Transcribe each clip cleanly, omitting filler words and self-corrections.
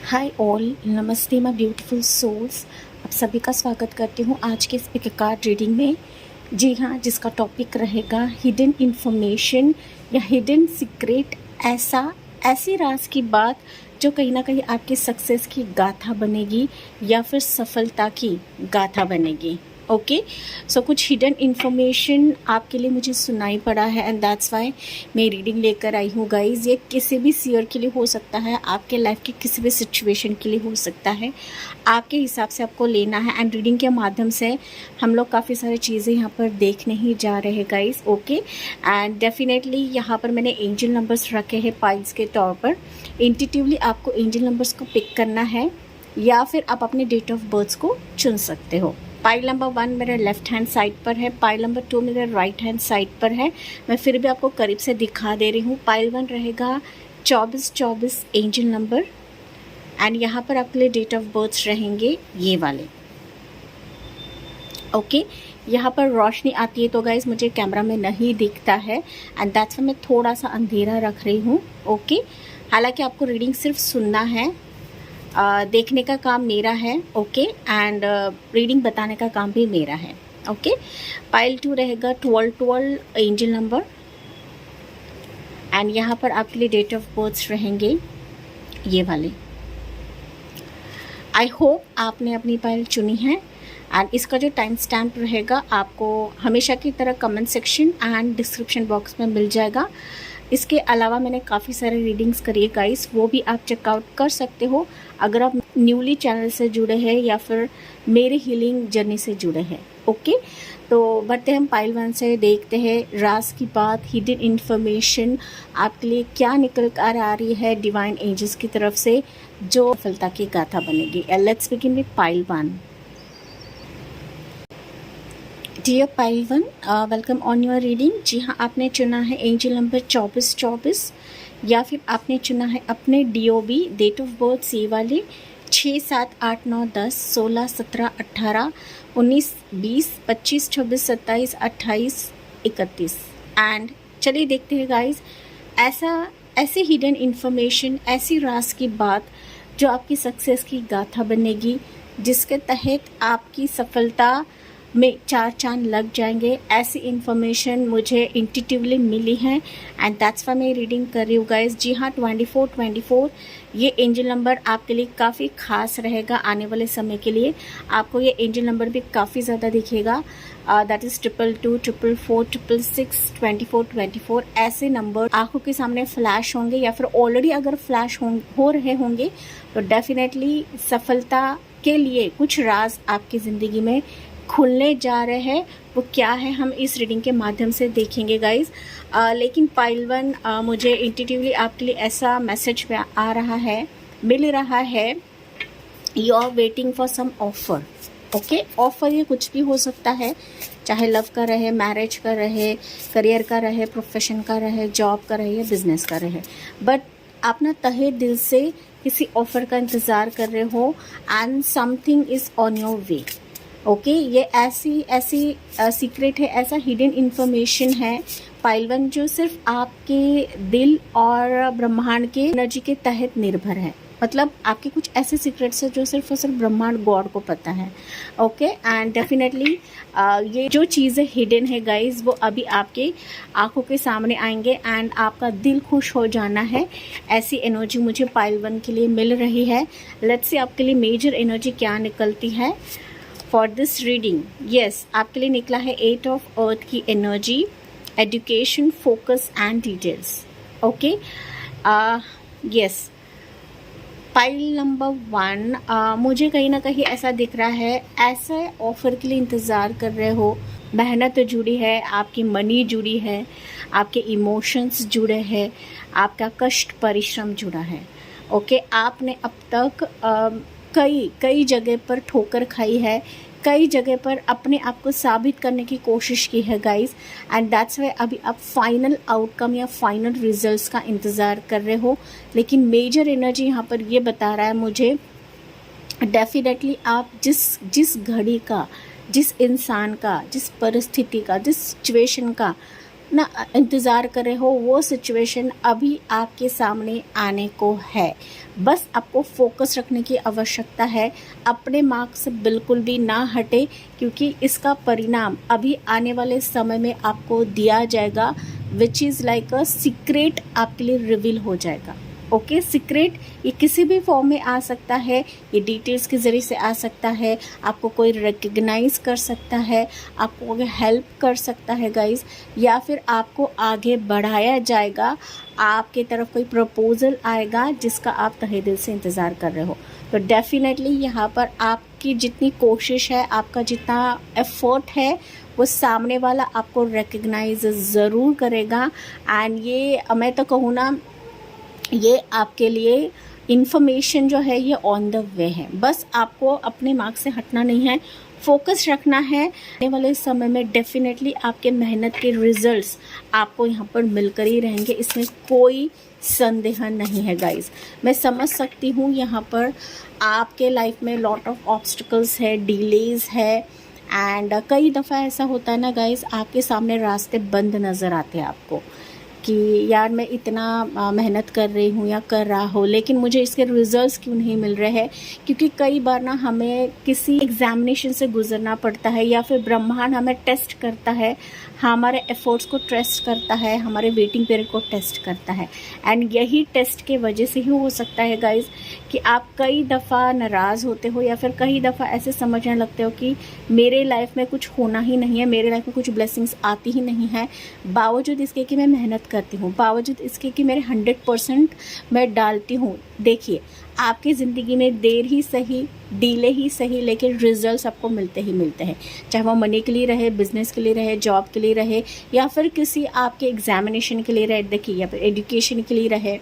Hi all, नमस्ते my beautiful souls. आप सभी का स्वागत करती हूँ आज के इस पिक कार्ड रीडिंग में। जी हाँ, जिसका टॉपिक रहेगा हिडन इन्फॉर्मेशन या हिडन सीक्रेट। ऐसी राज की बात जो कहीं ना कहीं आपके सक्सेस की गाथा बनेगी या फिर सफलता की गाथा बनेगी। ओके, सो कुछ हिडन इन्फॉर्मेशन आपके लिए मुझे सुनाई पड़ा है एंड दैट्स वाई मैं रीडिंग लेकर आई हूँ गाइज। ये किसी भी सीयर के लिए हो सकता है, आपके लाइफ की किसी भी सिचुएशन के लिए हो सकता है। आपके हिसाब से आपको लेना है एंड रीडिंग के माध्यम से हम लोग काफ़ी सारी चीज़ें यहाँ पर देखने ही जा रहे हैं गाइज। ओके, एंड डेफिनेटली यहाँ पर मैंने एंजल नंबर्स रखे हैं पाइल्स के तौर पर। इंट्यूटिवली आपको एंजल नंबर्स को पिक करना है या फिर आप अपने डेट ऑफ बर्थ को चुन सकते हो। पाइल नंबर 1 मेरे लेफ्ट हैंड साइड पर है, पाइल नंबर 2 मेरे राइट हैंड साइड पर है। मैं फिर भी आपको करीब से दिखा दे रही हूँ। पाइल 1 रहेगा 2424 एंजल नंबर एंड यहाँ पर आपके लिए डेट ऑफ बर्थ रहेंगे ये वाले। ओके, यहाँ पर रोशनी आती है तो गाइज मुझे कैमरा में नहीं दिखता है एंड दैट्स वाई मैं थोड़ा सा अंधेरा रख रही हूँ। ओके, हालांकि आपको रीडिंग सिर्फ सुनना है, देखने का काम मेरा है। ओके, एंड रीडिंग बताने का काम भी मेरा है। ओके, पाइल 2 रहेगा 1212 एंजल नंबर एंड यहाँ पर आपके लिए डेट ऑफ बर्थ रहेंगे ये वाले। आई होप आपने अपनी पाइल चुनी है एंड इसका जो टाइम स्टैम्प रहेगा आपको हमेशा की तरह comment section and description box में मिल जाएगा। इसके अलावा मैंने काफ़ी सारे रीडिंग्स करी है गाइस, वो भी आप चेकआउट कर सकते हो अगर आप न्यूली चैनल से जुड़े हैं या फिर मेरे हीलिंग जर्नी से जुड़े हैं। ओके, तो बढ़ते हम पाइल 1 से देखते हैं राज की बात, हिडन इन्फॉर्मेशन आपके लिए क्या निकल कर आ रही है डिवाइन एंजल्स की तरफ से जो सफलता की गाथा बनेगी। Let's begin with pile 1। Dear pile 1, welcome on your reading. जी हाँ, आपने चुना है एंजल नंबर 2424 या फिर आपने चुना है अपने DOB डेट ऑफ बर्थ से वाले 6 7 8 9 10 16 17 18 19 20 25 26 27 28 31 एंड चलिए देखते हैं गाइज ऐसे हिडन इन्फॉर्मेशन, ऐसी राज की बात जो आपकी सक्सेस की गाथा बनेगी, जिसके तहत आपकी सफलता में 4 चांद लग जाएंगे। ऐसी इन्फॉर्मेशन मुझे इंट्यूटिवली मिली है एंड दैट्स वाई मैं रीडिंग कर रही हूँ गाइज। जी हाँ, 2424 ये एंजल नंबर आपके लिए काफ़ी खास रहेगा आने वाले समय के लिए। आपको ये एंजल नंबर भी काफ़ी ज़्यादा दिखेगा, दैट इज़ 222 444 666 2424। ऐसे नंबर आंखों के सामने फ्लैश होंगे या फिर ऑलरेडी अगर फ्लैश हो रहे होंगे तो डेफिनेटली सफलता के लिए कुछ राज आपकी ज़िंदगी में खुलने जा रहे हैं। वो क्या है हम इस रीडिंग के माध्यम से देखेंगे गाइज। लेकिन पाइल 1 मुझे इंट्यूटिवली आपके लिए ऐसा मैसेज आ रहा है, मिल रहा है, you are waiting for some offer. Okay, offer ये कुछ भी हो सकता है, चाहे लव का रहे, मैरिज का रहे, करियर का रहे, प्रोफेशन का रहे, जॉब का रहे या बिजनेस का रहे, बट आप ना तहे दिल से किसी ऑफर का इंतज़ार कर रहे हो and something is on your way. Okay, ये ऐसी सीक्रेट है, ऐसा हिडन इन्फॉर्मेशन है पाइल 1 जो सिर्फ आपके दिल और ब्रह्मांड के एनर्जी के तहत निर्भर है। मतलब आपके कुछ ऐसे सीक्रेट्स है जो सिर्फ और सिर्फ ब्रह्मांड गॉड को पता है। ओके, एंड डेफिनेटली ये जो चीज़ें हिडन है गाइज वो अभी आपके आंखों के सामने आएंगे एंड आपका दिल खुश हो जाना है। ऐसी एनर्जी मुझे पाइल 1 के लिए मिल रही है। लेट्स से आपके लिए मेजर एनर्जी क्या निकलती है फॉर दिस रीडिंग। यस, आपके लिए निकला है 8 ऑफ अर्थ की energy, education, focus and details. Okay, yes, pile number 1 मुझे कहीं ना कहीं ऐसा दिख रहा है, ऐसे ऑफर के लिए इंतज़ार कर रहे हो। मेहनत जुड़ी है, आपकी मनी जुड़ी है, आपके इमोशंस जुड़े हैं, आपका कष्ट परिश्रम जुड़ा है। ओके, आपने अब तक कई जगह पर ठोकर खाई है, कई जगह पर अपने आप को साबित करने की कोशिश की है गाइस एंड दैट्स वाई अभी आप फाइनल आउटकम या फाइनल रिजल्ट्स का इंतज़ार कर रहे हो। लेकिन मेजर एनर्जी यहाँ पर ये बता रहा है मुझे, डेफिनेटली आप जिस घड़ी का, जिस इंसान का, जिस परिस्थिति का, जिस सिचुएशन का ना इंतज़ार कर रहे हो, वो सिचुएशन अभी आपके सामने आने को है। बस आपको फोकस रखने की आवश्यकता है, अपने मार्ग से बिल्कुल भी ना हटे, क्योंकि इसका परिणाम अभी आने वाले समय में आपको दिया जाएगा, which is like a secret आपके लिए रिवील हो जाएगा। ओके, सीक्रेट ये किसी भी फॉर्म में आ सकता है, ये डिटेल्स के ज़रिए से आ सकता है, आपको कोई रिकग्नाइज कर सकता है, आपको हेल्प कर सकता है गाइस, या फिर आपको आगे बढ़ाया जाएगा, आपके तरफ कोई प्रपोज़ल आएगा जिसका आप तहे दिल से इंतज़ार कर रहे हो। तो डेफिनेटली यहाँ पर आपकी जितनी कोशिश है, आपका जितना एफर्ट है, वो सामने वाला आपको रिकग्नाइज ज़रूर करेगा। एंड ये मैं तो कहूँ ना, ये आपके लिए इन्फॉर्मेशन जो है ये ऑन द वे है। बस आपको अपने मार्ग से हटना नहीं है, फोकस रखना है। आने वाले समय में डेफिनेटली आपके मेहनत के रिजल्ट्स आपको यहाँ पर मिलकर ही रहेंगे, इसमें कोई संदेह नहीं है गाइस। मैं समझ सकती हूँ यहाँ पर आपके लाइफ में लॉट ऑफ ऑब्स्टिकल्स है, डिलेज है, एंड कई दफ़ा ऐसा होता है ना गाइस, आपके सामने रास्ते बंद नज़र आते हैं आपको कि यार मैं इतना मेहनत कर रही हूँ या कर रहा हूँ, लेकिन मुझे इसके रिजल्ट्स क्यों नहीं मिल रहे हैं। क्योंकि कई बार ना हमें किसी एग्जामिनेशन से गुजरना पड़ता है, या फिर ब्रह्मांड हमें टेस्ट करता है, हमारे एफर्ट्स को टेस्ट करता है, हमारे वेटिंग पीरियड को टेस्ट करता है। एंड यही टेस्ट के वजह से ही हो सकता है गाइज कि आप कई दफ़ा नाराज़ होते हो, या फिर कई दफ़ा ऐसे समझने लगते हो कि मेरे लाइफ में कुछ होना ही नहीं है, मेरे लाइफ में कुछ ब्लेसिंग्स आती ही नहीं है, बावजूद इसके कि मैं मेहनत करती हूँ, बावजूद इसके कि मेरे 100% मैं डालती हूँ। देखिए, आपकी ज़िंदगी में देर ही सही, डिले ही सही, लेकिन रिजल्ट्स आपको मिलते ही मिलते हैं, चाहे वो मनी के लिए रहे, बिजनेस के लिए रहे, जॉब के लिए रहे, या फिर किसी आपके एग्जामिनेशन के लिए रहे, देखिए, या फिर एजुकेशन के लिए रहे,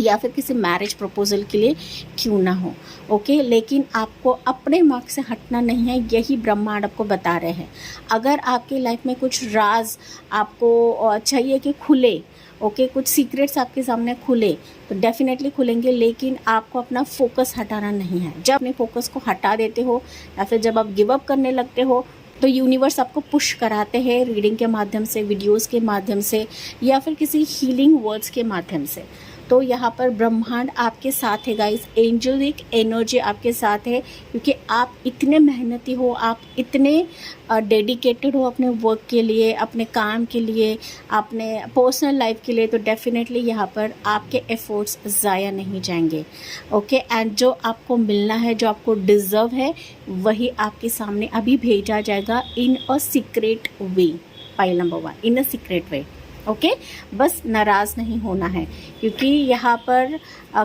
या फिर किसी मैरिज प्रपोजल के लिए क्यों ना हो। ओके, लेकिन आपको अपने मार्ग से हटना नहीं है, यही ब्रह्मांड आपको बता रहे हैं। अगर आपकी लाइफ में कुछ राज आपको चाहिए कि खुले, ओके, कुछ सीक्रेट्स आपके सामने खुले, तो डेफिनेटली खुलेंगे, लेकिन आपको अपना फोकस हटाना नहीं है। जब अपने फोकस को हटा देते हो, या फिर जब आप गिव अप करने लगते हो, तो यूनिवर्स आपको पुश कराते हैं रीडिंग के माध्यम से, वीडियोस के माध्यम से, या फिर किसी हीलिंग वर्ड्स के माध्यम से। तो यहाँ पर ब्रह्मांड आपके साथ है गाइस, एंजलिक एनर्जी आपके साथ है, क्योंकि आप इतने मेहनती हो, आप इतने डेडिकेटेड हो अपने वर्क के लिए, अपने काम के लिए, अपने पर्सनल लाइफ के लिए। तो डेफिनेटली यहाँ पर आपके एफर्ट्स ज़ाया नहीं जाएंगे। ओके, एंड जो आपको मिलना है, जो आपको डिज़र्व है, वही आपके सामने अभी भेजा जाएगा in a secret way. Pile number 1, in a secret way. Okay, बस नाराज़ नहीं होना है, क्योंकि यहाँ पर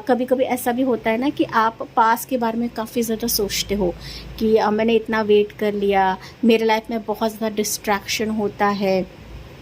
कभी कभी ऐसा भी होता है ना कि आप पास के बारे में काफ़ी ज़्यादा सोचते हो कि मैंने इतना वेट कर लिया, मेरे लाइफ में बहुत ज़्यादा डिस्ट्रैक्शन होता है,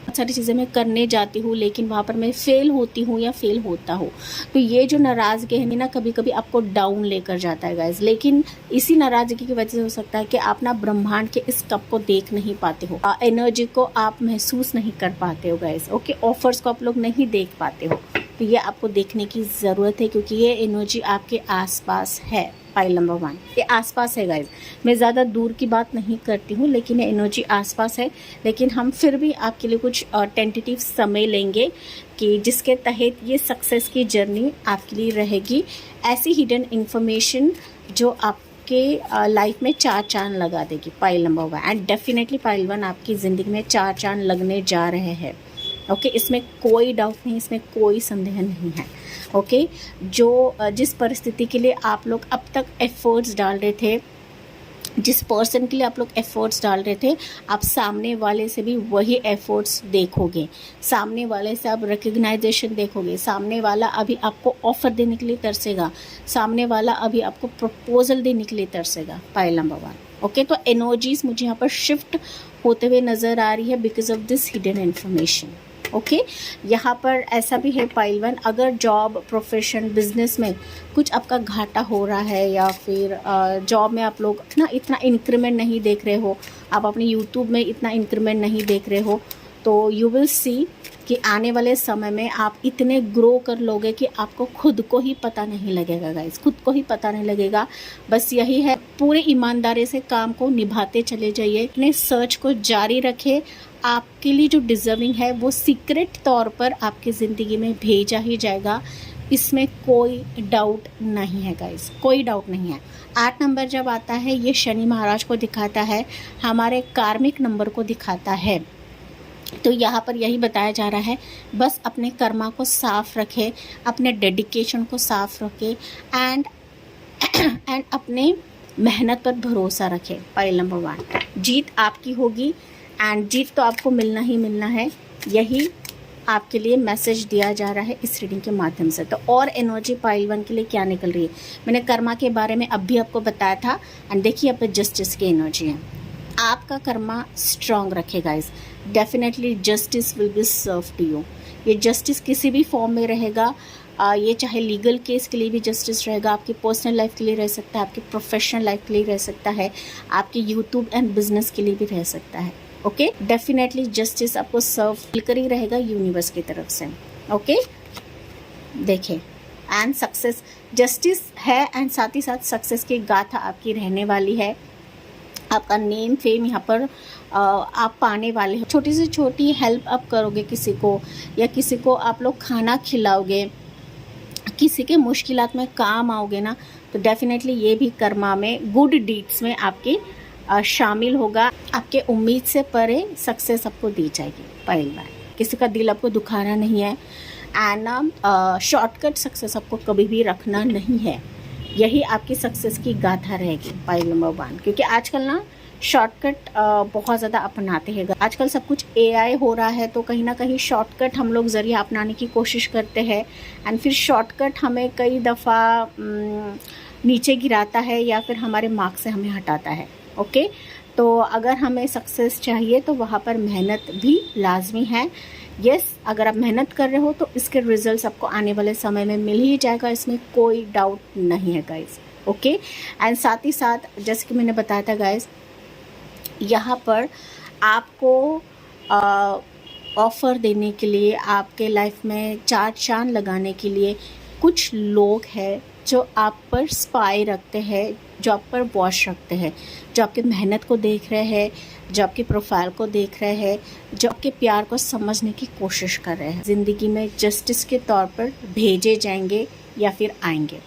बहुत सारी चीज़ें मैं करने जाती हूँ, लेकिन वहाँ पर मैं फ़ेल होती हूँ या फ़ेल होता हूँ। तो ये जो नाराज़गी है ना, कभी कभी आपको डाउन लेकर जाता है गाइस, लेकिन इसी नाराज़गी की वजह से हो सकता है कि आप ना ब्रह्मांड के इस कप को देख नहीं पाते हो, एनर्जी को आप महसूस नहीं कर पाते हो गाइस। ओके, ऑफर्स को आप लोग नहीं देख पाते हो, तो ये आपको देखने की ज़रूरत है, क्योंकि ये एनर्जी आपके आसपास है। पाइल नंबर 1, ये आसपास है गाइज। मैं ज़्यादा दूर की बात नहीं करती हूँ, लेकिन ये एनर्जी आसपास है। लेकिन हम फिर भी आपके लिए कुछ टेंटेटिव समय लेंगे कि जिसके तहत ये सक्सेस की जर्नी आपके लिए रहेगी, ऐसी हिडन इन्फॉर्मेशन जो आपके लाइफ में 4 चांद लगा देगी। Pile number 1, and definitely pile 1 आपकी ज़िंदगी में 4 चांद लगने जा रहे हैं। ओके, इसमें कोई डाउट नहीं, इसमें कोई संदेह नहीं है। ओके, जो जिस परिस्थिति के लिए आप लोग अब तक एफर्ट्स डाल रहे थे, जिस पर्सन के लिए आप लोग एफर्ट्स डाल रहे थे, आप सामने वाले से भी वही एफर्ट्स देखोगे, सामने वाले से आप रिकग्नाइजेशन देखोगे, सामने वाला अभी आपको ऑफर देने के लिए तरसेगा, सामने वाला अभी आपको प्रपोजल देने के लिए तरसेगा। Pile number 1। ओके, तो एनर्जीज मुझे यहाँ पर शिफ्ट होते हुए नज़र आ रही है because of this hidden information. Okay, यहाँ पर ऐसा भी है पाइल 1, अगर जॉब, प्रोफेशन, बिजनेस में कुछ आपका घाटा हो रहा है, या फिर जॉब में आप लोग ना इतना इंक्रीमेंट नहीं देख रहे हो, आप अपने यूट्यूब में इतना इंक्रीमेंट नहीं देख रहे हो, तो यू विल सी कि आने वाले समय में आप इतने ग्रो कर लोगे कि आपको खुद को ही पता नहीं लगेगा गाइस, खुद को ही पता नहीं लगेगा। बस यही है, पूरे ईमानदारी से काम को निभाते चले जाइए, अपने सर्च को जारी रखें, आपके लिए जो डिज़र्विंग है वो सीक्रेट तौर पर आपकी ज़िंदगी में भेजा ही जाएगा, इसमें कोई डाउट नहीं है गाइस, कोई डाउट नहीं है। 8 नंबर जब आता है ये शनि महाराज को दिखाता है, हमारे कार्मिक नंबर को दिखाता है। तो यहाँ पर यही बताया जा रहा है, बस अपने कर्मा को साफ रखें, अपने डेडिकेशन को साफ रखें एंड अपने मेहनत पर भरोसा रखें। पॉइंट नंबर 1, जीत आपकी होगी एंड जीत तो आपको मिलना ही मिलना है। यही आपके लिए मैसेज दिया जा रहा है इस रीडिंग के माध्यम से। तो और एनर्जी पाइल 1 के लिए क्या निकल रही है, मैंने कर्मा के बारे में अब भी आपको बताया था एंड देखिए अब जस्टिस की एनर्जी है। आपका कर्मा स्ट्रांग रखेगा guys, definitely justice will be serve to you. ये जस्टिस किसी भी फॉर्म में रहेगा, ये चाहे लीगल केस के लिए भी जस्टिस रहेगा, आपकी पर्सनल लाइफ के लिए रह सकता है, आपकी प्रोफेशनल लाइफ के लिए रह सकता है, आपकी यूट्यूब एंड बिजनेस के लिए भी रह सकता है। ओके, डेफिनेटली जस्टिस आपको सर्व कर ही रहेगा यूनिवर्स की तरफ से। ओके, देखिए एंड सक्सेस जस्टिस है एंड साथ ही साथ सक्सेस की गाथा आपकी रहने वाली है। आपका नेम फेम यहाँ पर आप पाने वाले हो। छोटी से छोटी हेल्प आप करोगे किसी को, या किसी को आप लोग खाना खिलाओगे, किसी के मुश्किलात में काम आओगे ना, तो डेफिनेटली ये भी कर्मा में गुड डीड्स में आपके शामिल होगा। आपके उम्मीद से परे सक्सेस आपको दी जाएगी। पहली बार किसी का दिल आपको दुखाना नहीं है एंड शॉर्टकट सक्सेस आपको कभी भी रखना नहीं है। यही आपकी सक्सेस की गाथा रहेगी। पॉइंट नंबर 1, क्योंकि आजकल ना शॉर्टकट बहुत ज़्यादा अपनाते हैं। आजकल सब कुछ AI हो रहा है, तो कहीं ना कहीं शॉर्टकट हम लोग ज़रिया अपनाने की कोशिश करते हैं एंड फिर शॉर्टकट हमें कई दफ़ा नीचे गिराता है या फिर हमारे मार्क से हमें हटाता है। ओके, तो अगर हमें सक्सेस चाहिए तो वहाँ पर मेहनत भी लाजमी है। यस, अगर आप मेहनत कर रहे हो तो इसके रिजल्ट्स आपको आने वाले समय में मिल ही जाएगा, इसमें कोई डाउट नहीं है गाइस। ओके, एंड साथ ही साथ जैसे कि मैंने बताया था गाइस, यहाँ पर आपको ऑफ़र देने के लिए, आपके लाइफ में चार चांद लगाने के लिए कुछ लोग हैं जो आप पर स्पाई रखते हैं, जो आप पर वॉच रखते हैं, जो आपकी मेहनत को देख रहे हैं, जो आपकी प्रोफाइल को देख रहे हैं, जो आपके प्यार को समझने की कोशिश कर रहे हैं। ज़िंदगी में जस्टिस के तौर पर भेजे जाएंगे या फिर आएंगे।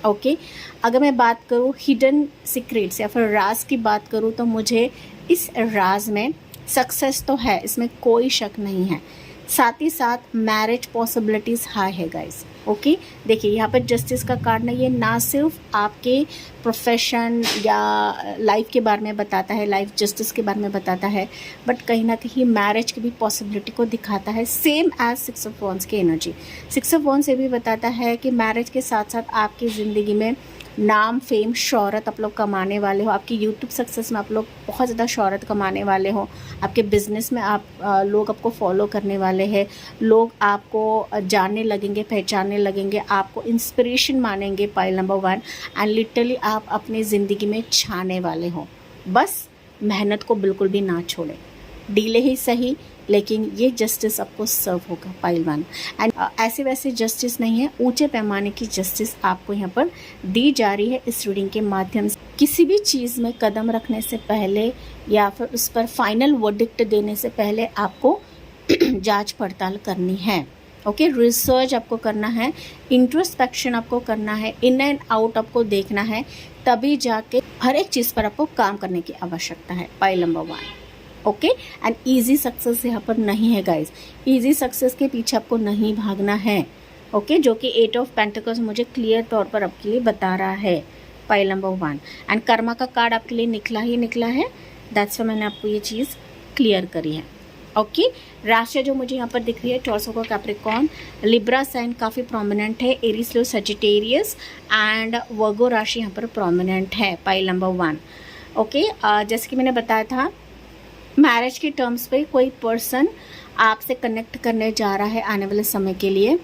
ओके, अगर मैं बात करूँ हिडन सीक्रेट्स या फिर राज की बात करूँ, तो मुझे इस राज में सक्सेस तो है, इसमें कोई शक नहीं है। साथ ही साथ मैरिज पॉसिबिलिटीज़ हाई है गाइस। ओके, देखिए यहाँ पर जस्टिस का कार्ड ना, ये ना सिर्फ आपके प्रोफेशन या लाइफ के बारे में बताता है, लाइफ जस्टिस के बारे में बताता है, बट कहीं ना कहीं मैरिज की भी पॉसिबिलिटी को दिखाता है। सेम एज 6 ऑफ वॉन्ड्स की एनर्जी। 6 ऑफ वॉन्ड्स ये भी बताता है कि मैरिज के साथ साथ आपकी ज़िंदगी में नाम फेम शोहरत आप लोग कमाने वाले हो। आपकी यूट्यूब सक्सेस में आप लोग बहुत ज़्यादा शोहरत कमाने वाले हो। आपके बिजनेस में आप लोग आपको फॉलो करने वाले हैं, लोग आपको जानने लगेंगे, पहचानने लगेंगे, आपको इंस्पिरेशन मानेंगे। पाइल नंबर 1, एंड लिटरली आप अपनी ज़िंदगी में छाने वाले हो। बस मेहनत को बिल्कुल भी ना छोड़ें, डीले ही सही, लेकिन ये जस्टिस आपको सर्व होगा। पाइल 1, एंड ऐसे वैसे जस्टिस नहीं है, ऊंचे पैमाने की जस्टिस आपको यहाँ पर दी जा रही है इस रीडिंग के माध्यम से। किसी भी चीज़ में कदम रखने से पहले या फिर उस पर फाइनल वर्डिक्ट देने से पहले आपको जांच पड़ताल करनी है। ओके, रिसर्च आपको करना है, इंट्रोस्पेक्शन आपको करना है, इन एंड आउट आपको देखना है, तभी जाके हर एक चीज़ पर आपको काम करने की आवश्यकता है। Pile number 1, okay, and easy success यहाँ पर नहीं है गाइस। इजी सक्सेस के पीछे आपको नहीं भागना है। ओके, जो कि 8 ऑफ पेंटिकल्स मुझे क्लियर तौर पर आपके लिए बता रहा है। पाइल नंबर 1, एंड कर्मा का कार्ड आपके लिए निकला ही निकला है, दैट्स व्हाई मैंने आपको ये चीज़ क्लियर करी है। ओके, राशि जो मुझे यहाँ पर दिख रही है, टॉर्सो का कैप्रिकॉर्न, लिब्रा साइन काफ़ी प्रोमिनेंट है, एरीज लो सजिटेरियस एंड वर्गो राशि यहाँ पर प्रोमिनेंट है। पाइल नंबर 1, ओके, जैसे कि मैंने बताया था, मैरिज के टर्म्स पे कोई पर्सन आपसे कनेक्ट करने जा रहा है आने वाले समय के लिए।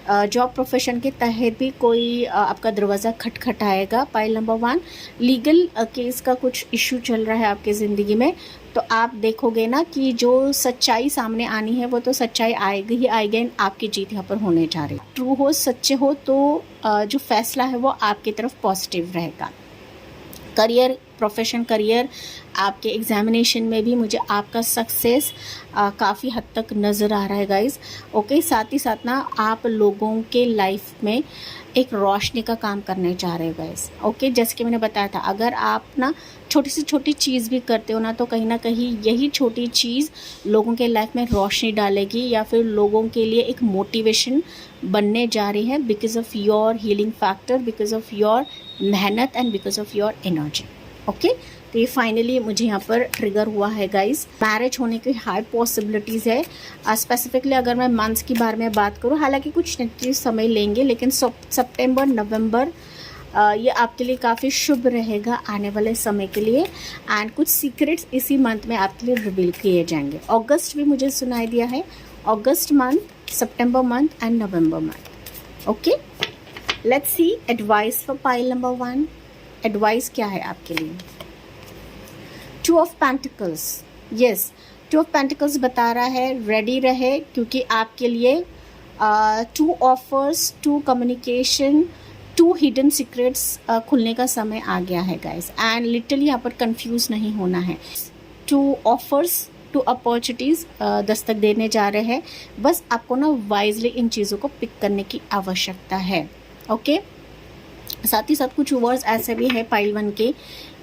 जॉब प्रोफेशन के तहत भी कोई आपका दरवाज़ा खटखटाएगा। पाइल नंबर 1, लीगल केस का कुछ इशू चल रहा है आपकी ज़िंदगी में, तो आप देखोगे ना कि जो सच्चाई सामने आनी है वो तो सच्चाई आएगी ही आएगी, एंड आपकी जीत यहाँ पर होने जा रही है। ट्रू हो, सच्चे हो, तो जो फैसला है वो आपकी तरफ पॉजिटिव रहेगा। करियर, प्रोफेशन, करियर, आपके एग्जामिनेशन में भी मुझे आपका सक्सेस काफ़ी हद तक नज़र आ रहा है गाइस। ओके, साथ ही साथ ना आप लोगों के लाइफ में एक रोशनी का काम करने जा रहे हो गाइस। ओके, जैसे कि मैंने बताया था, अगर आप ना छोटी से छोटी चीज़ भी करते हो ना, तो कहीं ना कहीं यही छोटी चीज़ लोगों के लाइफ में रोशनी डालेगी या फिर लोगों के लिए एक मोटिवेशन बनने जा रही है, because of your healing factor, because of your मेहनत and because of your energy. Okay, तो ये फाइनली मुझे यहाँ पर ट्रिगर हुआ है गाइस। मैरिज होने की हाई पॉसिबिलिटीज़ है। स्पेसिफिकली अगर मैं मंथ्स की बारे में बात करूँ, हालांकि कुछ नेगेटिव समय लेंगे, लेकिन सितंबर नवंबर ये आपके लिए काफ़ी शुभ रहेगा आने वाले समय के लिए। एंड कुछ सीक्रेट्स इसी मंथ में आपके लिए रिवील किए जाएंगे। अगस्त भी मुझे सुनाई दिया है, अगस्त मंथ, सितंबर month and November month. Okay, let's see advice for pile number 1। Advice क्या है आपके लिए? 2 of pentacles, yes, 2 of pentacles बता रहा है रेडी रहे, क्योंकि आपके लिए 2 ऑफर्स, 2 कम्युनिकेशन, 2 हिडन सीक्रेट्स खुलने का समय आ गया है गाइस। एंड लिटरली यहाँ पर कंफ्यूज नहीं होना है। 2 ऑफर्स, 2 अपॉर्चुनिटीज़ दस्तक देने जा रहे हैं। बस आपको ना वाइजली इन चीज़ों को पिक करने की आवश्यकता है। ओके, साथ ही साथ कुछ वर्ड्स ऐसे भी है पाइल 1 के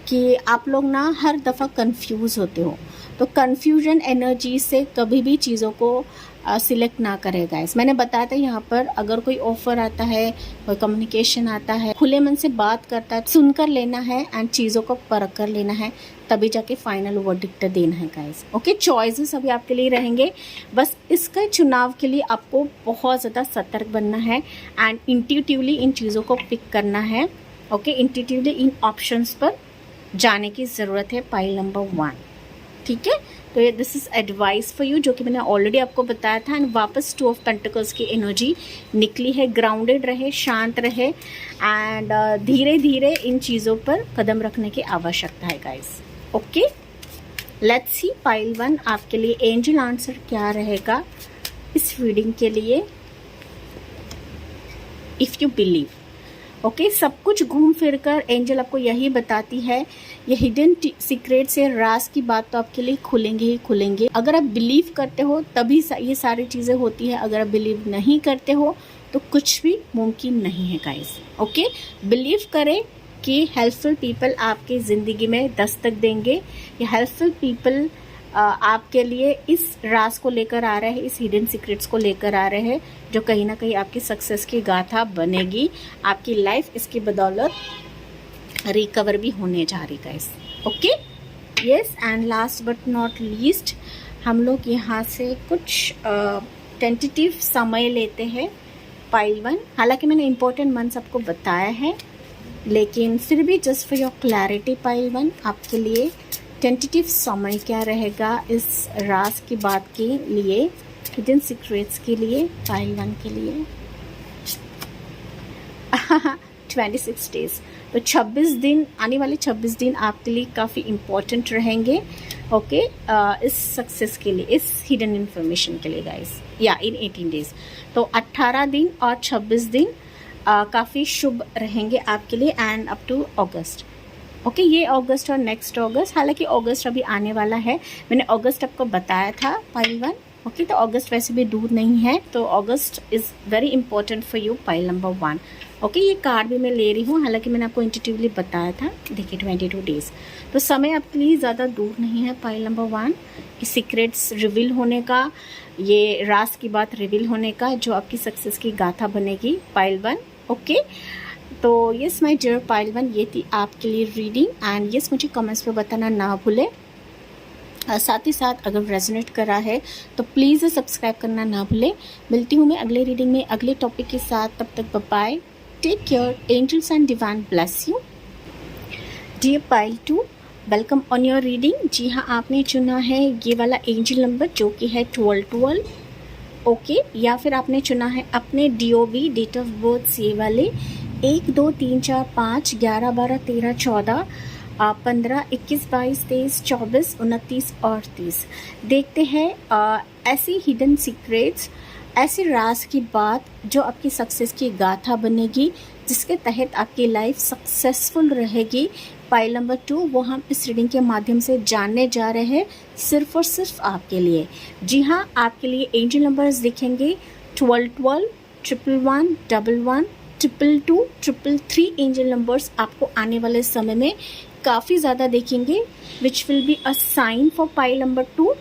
कि आप लोग ना हर दफ़ा कंफ्यूज होते हो, तो कंफ्यूजन एनर्जी से कभी भी चीज़ों को सिलेक्ट ना करें गाइस। मैंने बताया था यहाँ पर अगर कोई ऑफर आता है, कोई कम्युनिकेशन आता है, खुले मन से बात करता है, सुनकर लेना है एंड चीज़ों को परख कर लेना है, तभी जाके फाइनल वर्डिक्ट देना है गाइस। ओके, चॉइसेस अभी आपके लिए रहेंगे, बस इसके चुनाव के लिए आपको बहुत ज़्यादा सतर्क बनना है एंड इंट्यूटिवली इन चीज़ों को पिक करना है। ओके, इंट्यूटिवली इन ऑप्शंस पर जाने की ज़रूरत है पाइल नंबर 1। ठीक है, तो ये this is advice for you, जो कि मैंने ऑलरेडी आपको बताया था। एंड वापस 2 ऑफ पेंटिकल्स की एनर्जी निकली है। ग्राउंडेड रहे, शांत रहे एंड धीरे धीरे इन चीज़ों पर कदम रखने की आवश्यकता है guys. Okay, let's C pile 1 आपके लिए एंजल आंसर क्या रहेगा इस रीडिंग के लिए। इफ़ यू बिलीव, ओके, सब कुछ घूम फिर कर एंजल आपको यही बताती है, ये हिडन सीक्रेट से राज की बात तो आपके लिए खुलेंगे ही खुलेंगे। अगर आप बिलीव करते हो तभी ये सारी चीज़ें होती है, अगर आप बिलीव नहीं करते हो तो कुछ भी मुमकिन नहीं है गाइस। ओके, बिलीव करें कि हेल्पफुल पीपल आपकी ज़िंदगी में दस्तक देंगे। ये हेल्पफुल पीपल आपके लिए इस राज को लेकर आ रहे हैं, इस हिडन सीक्रेट्स को लेकर आ रहे हैं, जो कहीं ना कहीं आपकी सक्सेस की गाथा बनेगी। आपकी लाइफ इसकी बदौलत रिकवर भी होने जा रही guys. Okay, yes, and last but not least हम लोग यहाँ से कुछ टेंटेटिव समय लेते हैं पाइल 1। हालांकि मैंने इम्पोर्टेंट मंथ्स आपको बताया है, लेकिन फिर भी just for your clarity pile 1 आपके लिए टेंटेटिव समय क्या रहेगा इस राज की बात के लिए, हिडन सीक्रेट्स के लिए, पाइल 1 के लिए। 26 डेज, तो 26 दिन, आने वाले 26 दिन आपके लिए काफ़ी इम्पोर्टेंट रहेंगे। ओके, इस सक्सेस के लिए, इस हिडन इन्फॉर्मेशन के लिए गाइस, या इन 18 डेज। तो 18 दिन और 26 दिन काफ़ी शुभ रहेंगे आपके लिए and up to August. Okay, ये अगस्त और नेक्स्ट अगस्त, हालांकि अगस्त अभी आने वाला है, मैंने अगस्त आपको बताया था पाइल 1। ओके, तो अगस्त वैसे भी दूर नहीं है, तो August is very important for you pile number 1। Okay, ये कार्ड भी मैं ले रही हूँ, हालांकि मैंने आपको इंट्यूटिवली बताया था। देखिए 22 डेज, तो समय आपके लिए ज़्यादा दूर नहीं है पाइल नंबर 1, कि सीक्रेट्स रिवील होने का, ये राज की बात रिवील होने का, जो आपकी सक्सेस की गाथा बनेगी पाइल 1। ओके, तो यस माय डियर पाइल 1, ये थी आपके लिए रीडिंग। एंड यस, मुझे कमेंट्स पे बताना ना भूलें। साथ ही साथ अगर रेजोनेट करा है तो प्लीज़ सब्सक्राइब करना ना भूलें। मिलती हूँ मैं अगले रीडिंग में अगले टॉपिक के साथ, तब तक bye, take care, angels and divine bless you. Dear pile 2, welcome on your reading. जी हाँ, आपने चुना है ये वाला एंजल नंबर जो कि है 1212। ओके, या फिर आपने चुना है अपने DOB, डेट ऑफ बर्थ से वाले 1 2 3 4 5 11 12 13 14 15 21 22 23 24 29 और 30। देखते हैं ऐसी हिडन सीक्रेट्स, ऐसी राज की बात जो आपकी सक्सेस की गाथा बनेगी, जिसके तहत आपकी लाइफ सक्सेसफुल रहेगी पाइल नंबर 2 वो हम इस रीडिंग के माध्यम से जानने जा रहे हैं सिर्फ और सिर्फ आपके लिए। जी हाँ, आपके लिए एंजल नंबर्स दिखेंगे 12 12, 111, 11, 222, 333 एंजल नंबर्स आपको आने वाले समय में काफ़ी ज़्यादा देखेंगे, which will be a sign for pile number 2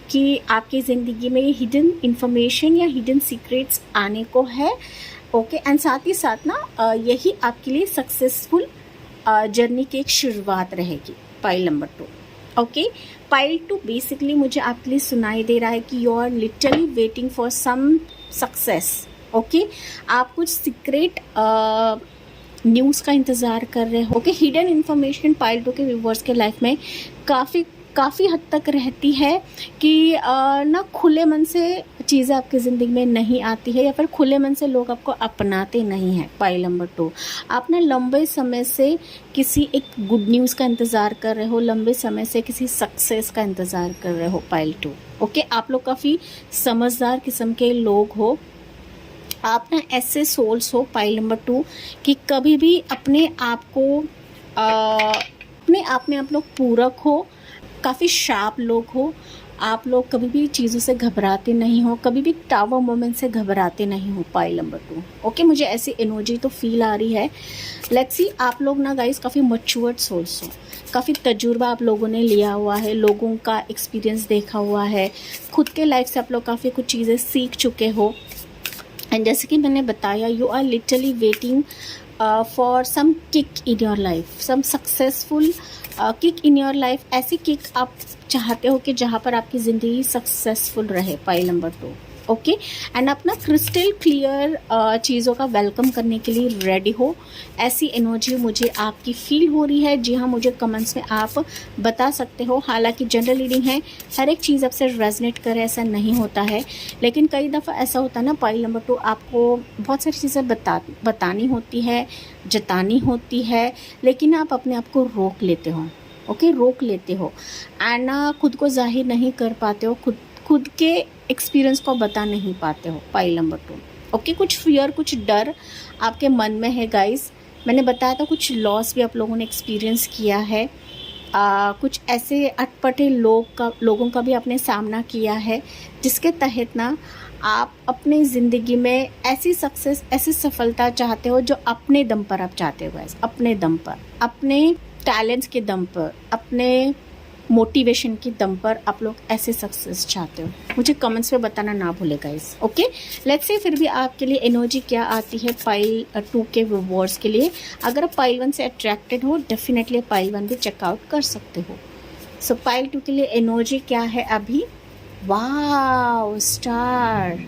कि आपकी ज़िंदगी में हिडन इन्फॉर्मेशन या हिडन सीक्रेट्स आने को है। ओके, एंड साथ ही साथ ना यही आपके लिए सक्सेसफुल जर्नी की एक शुरुआत रहेगी pile number 2। Okay, pile 2 basically मुझे आपके लिए सुनाई दे रहा है कि you are literally waiting for some success. Okay, आप कुछ सीक्रेट न्यूज़ का इंतज़ार कर रहे हो। ओके, हिडन इन्फॉर्मेशन पाइल 2 के व्यूवर्स के लाइफ में काफ़ी हद तक रहती है कि ना खुले मन से चीज़ें आपकी ज़िंदगी में नहीं आती है या फिर खुले मन से लोग आपको अपनाते नहीं हैं। पाइल नंबर 2, आप ना लंबे समय से किसी एक गुड न्यूज़ का इंतज़ार कर रहे हो, लंबे समय से किसी सक्सेस का इंतज़ार कर रहे हो पाइल 2। ओके, आप लोग काफ़ी समझदार किस्म के लोग हो। आप ना ऐसे सोल्स हो पाइल नंबर 2 कि कभी भी अपने आप में आप लोग पूरक हो, काफ़ी शार्प लोग हो। आप लोग कभी भी चीज़ों से घबराते नहीं हो, कभी भी टावर मोमेंट से घबराते नहीं हो पाइल नंबर 2। ओके, मुझे ऐसी एनर्जी तो फील आ रही है। लेट्स सी, आप लोग ना गाइस काफ़ी मैच्योर्ड सोल्स हो, काफ़ी तजुर्बा आप लोगों ने लिया हुआ है, लोगों का एक्सपीरियंस देखा हुआ है, खुद के लाइफ से आप लोग काफ़ी कुछ चीज़ें सीख चुके हो। एंड जैसे कि मैंने बताया, you are literally waiting for some kick in your life, some successful kick in your life. ऐसी किक आप चाहते हो कि जहाँ पर आपकी ज़िंदगी सक्सेसफुल रहे पाइल नंबर 2। ओके, एंड अपना क्रिस्टल क्लियर चीज़ों का वेलकम करने के लिए रेडी हो, ऐसी एनर्जी मुझे आपकी फील हो रही है। जी हाँ, मुझे कमेंट्स में आप बता सकते हो। हालांकि जनरल रीडिंग है, हर एक चीज़ आपसे रेजनेट करे ऐसा नहीं होता है, लेकिन कई दफ़ा ऐसा होता है ना पाइल नंबर 2, आपको बहुत सारी चीज़ें बतानी होती है, जतानी होती है, लेकिन आप अपने आप को रोक लेते हो। ओके, रोक लेते हो एंड खुद को जाहिर नहीं कर पाते हो, खुद के एक्सपीरियंस को बता नहीं पाते हो पाइल नंबर 2। ओके, कुछ फियर, कुछ डर आपके मन में है गाइस। मैंने बताया था कुछ लॉस भी आप लोगों ने एक्सपीरियंस किया है, कुछ ऐसे अटपटे लोगों का भी आपने सामना किया है, जिसके तहत ना आप अपनी ज़िंदगी में ऐसी सक्सेस, ऐसी सफलता चाहते हो जो अपने दम पर आप चाहते हो गाइस, अपने दम पर, अपने टैलेंट्स के दम पर, अपने मोटिवेशन की दम पर आप लोग ऐसे सक्सेस चाहते हो। मुझे कमेंट्स में बताना ना भूले गाइस। ओके, लेट्स से फिर भी आपके लिए एनर्जी क्या आती है पाइल 2 के व्यूअर्स के लिए। अगर आप पाइल 1 से अट्रैक्टेड हो, डेफिनेटली पाइल 1 भी चेकआउट कर सकते हो। सो पाइल 2 के लिए एनर्जी क्या है अभी? Wow, star,